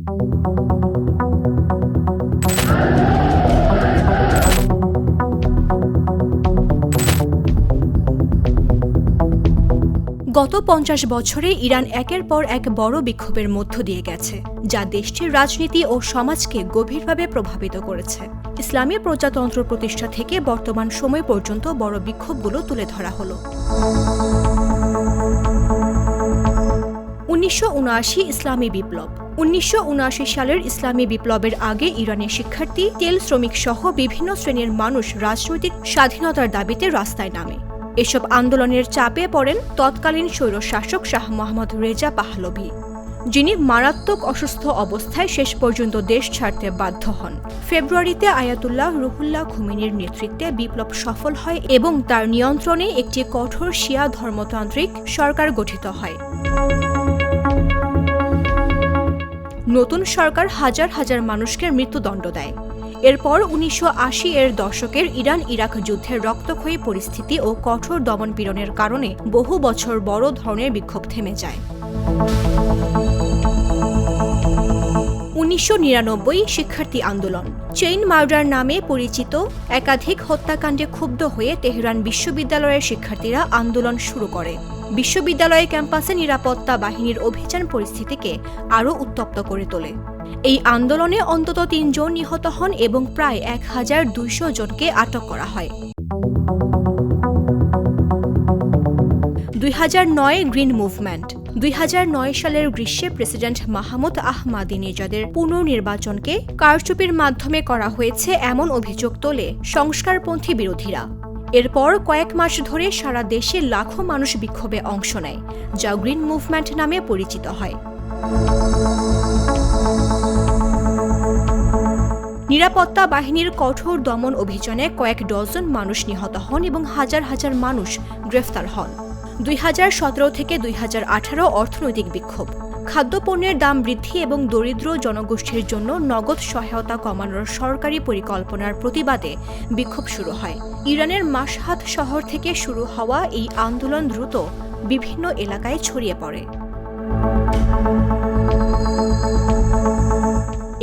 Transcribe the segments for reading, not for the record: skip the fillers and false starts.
গত ৫০ বছরে ইরান একের পর এক বড় বিক্ষোভের মধ্য দিয়ে গেছে, যা দেশটির রাজনীতি ও সমাজকে গভীরভাবে প্রভাবিত করেছে। ইসলামী প্রজাতন্ত্র প্রতিষ্ঠা থেকে বর্তমান সময় পর্যন্ত বড় বিক্ষোভগুলো তুলে ধরা হলো। ১৯৭৯ ইসলামী বিপ্লব। ১৯৭৯ সালের ইসলামী বিপ্লবের আগে ইরানের শিক্ষার্থী, তেল শ্রমিক সহ বিভিন্ন শ্রেণীর মানুষ রাজনৈতিক স্বাধীনতার দাবিতে রাস্তায় নামে। এসব আন্দোলনের চাপে পড়েন তৎকালীন স্বৈরশাসক শাহ মোহাম্মদ রেজা পাহলভি, যিনি মারাত্মক অসুস্থ অবস্থায় শেষ পর্যন্ত দেশ ছাড়তে বাধ্য হন। ফেব্রুয়ারিতে আয়াতুল্লাহ রুহুল্লাহ খুমেনির নেতৃত্বে বিপ্লব সফল হয় এবং তার নিয়ন্ত্রণে একটি কঠোর শিয়া ধর্মতান্ত্রিক সরকার গঠিত হয়। নতুন সরকার হাজার হাজার মানুষকে মৃত্যুদণ্ড দেয়। এরপর ১৯৮০ এর দশকের ইরান ইরাক যুদ্ধের রক্তক্ষয়ী পরিস্থিতি ও কঠোর দমনপীড়নের কারণে বহু বছর বড় ধরনের বিক্ষোভ থেমে যায়। ১৯৯৯ শিক্ষার্থী আন্দোলন। চেইন মার্ডার নামে পরিচিত একাধিক হত্যাকাণ্ডে ক্ষুব্ধ হয়ে তেহরান বিশ্ববিদ্যালয়ের শিক্ষার্থীরা আন্দোলন শুরু করে। বিশ্ববিদ্যালয়ের ক্যাম্পাসে নিরাপত্তা বাহিনীর অভিযান পরিস্থিতিকে আরও উত্তপ্ত করে তোলে। এই আন্দোলনে অন্তত ৩ জন নিহত হন এবং প্রায় ১,২০০ জনকে আটক করা হয়। ২০০৯ গ্রিন মুভমেন্ট। ২০০৯ সালের গ্রীষ্মে প্রেসিডেন্ট মাহমুদ আহমাদিনেজাদের পুনর্নির্বাচনকে কারচুপির মাধ্যমে করা হয়েছে এমন অভিযোগ তোলে সংস্কারপন্থী বিরোধীরা। এরপর কয়েক মাস ধরে সারা দেশে লাখো মানুষ বিক্ষোভে অংশ নেয়, যা গ্রিন মুভমেন্ট নামে পরিচিত হয়। নিরাপত্তা বাহিনীর কঠোর দমন অভিযানে কয়েক ডজন মানুষ নিহত হন এবং হাজার হাজার মানুষ গ্রেফতার হন। ২০১৭ থেকে ২০১৮ অর্থনৈতিক বিক্ষোভ। খাদ্যপণ্যের দাম বৃদ্ধি এবং দরিদ্র জনগোষ্ঠীর জন্য নগদ সহায়তা কমানোর সরকারি পরিকল্পনার প্রতিবাদে বিক্ষোভ শুরু হয়। ইরানের মাশহাদ শহর থেকে শুরু হওয়া এই আন্দোলন দ্রুত বিভিন্ন এলাকায় ছড়িয়ে পড়ে।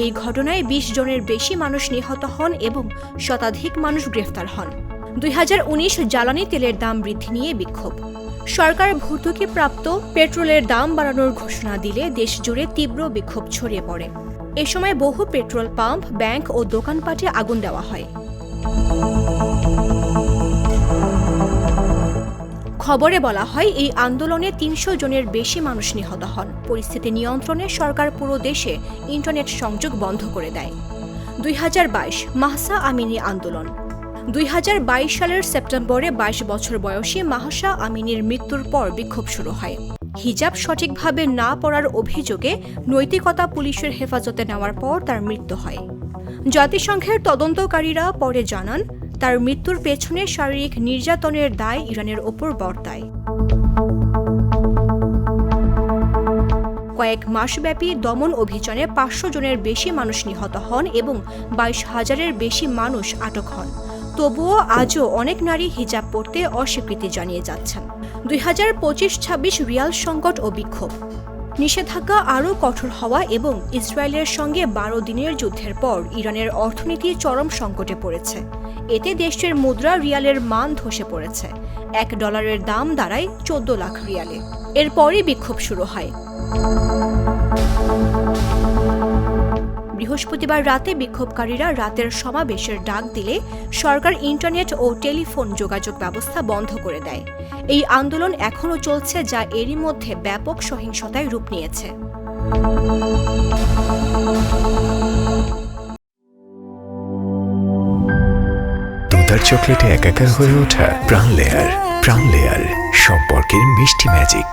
এই ঘটনায় ২০ জনের বেশি মানুষ নিহত হন এবং শতাধিক মানুষ গ্রেফতার হন। ২০১৯ জ্বালানি তেলের দাম বৃদ্ধি নিয়ে বিক্ষোভ। সরকার ভর্তুকিপ্রাপ্ত পেট্রোলের দাম বাড়ানোর ঘোষণা দিলে দেশজুড়ে তীব্র বিক্ষোভ ছড়িয়ে পড়ে। এ সময় বহু পেট্রোল পাম্প, ব্যাংক ও দোকানপাটে আগুন দেওয়া হয়। খবরে বলা হয় এই আন্দোলনে ৩০০ জনের বেশি মানুষ নিহত হন। পরিস্থিতি নিয়ন্ত্রণে সরকার পুরো দেশে ইন্টারনেট সংযোগ বন্ধ করে দেয়। ২০২২ মাহসা আমিনি আন্দোলন। ২০২২ সালের সেপ্টেম্বরে ২২ বছর বয়সী মাহসা আমিনির মৃত্যুর পর বিক্ষোভ শুরু হয়। হিজাব সঠিকভাবে না পরার অভিযোগে নৈতিকতা পুলিশের হেফাজতে নেওয়ার পর তার মৃত্যু হয়। জাতিসংঘের তদন্তকারীরা পরে জানান, তার মৃত্যুর পেছনে শারীরিক নির্যাতনের দায় ইরানের ওপর বর্তায়। কয়েক মাসব্যাপী দমন অভিযানে ৫০০ জনের বেশি মানুষ নিহত হন এবং ২২,০০০-এর বেশি মানুষ আটক হন। তবুও আজও অনেক নারী হিজাব পরতে অস্বীকৃতি জানিয়ে যাচ্ছেন। ২০২৫-২৬ রিয়াল সংকট ও বিক্ষোভ। নিষেধাজ্ঞা আরও কঠোর হওয়া এবং ইসরায়েলের সঙ্গে ১২ দিনের যুদ্ধের পর ইরানের অর্থনীতি চরম সংকটে পড়েছে। এতে দেশটির মুদ্রা রিয়ালের মান ধসে পড়েছে। $১ দাম দাঁড়ায় ১৪ লাখ রিয়ালে। এরপরই বিক্ষোভ শুরু হয়। বৃহস্পতিবার রাতে বিক্ষোভকারীরা রাতের সমাবেশের ডাক দিলে সরকার ইন্টারনেট ও টেলিফোন যোগাযোগ ব্যবস্থা বন্ধ করে দেয়। এই আন্দোলন এখনও চলছে, যা এরই মধ্যে ব্যাপক সহিংসতায় রূপ নিয়েছে। দুধার চকলেটে একাকার হয়ে ওঠা প্রাণ লেয়ার সম্পর্কের মিষ্টি ম্যাজিক।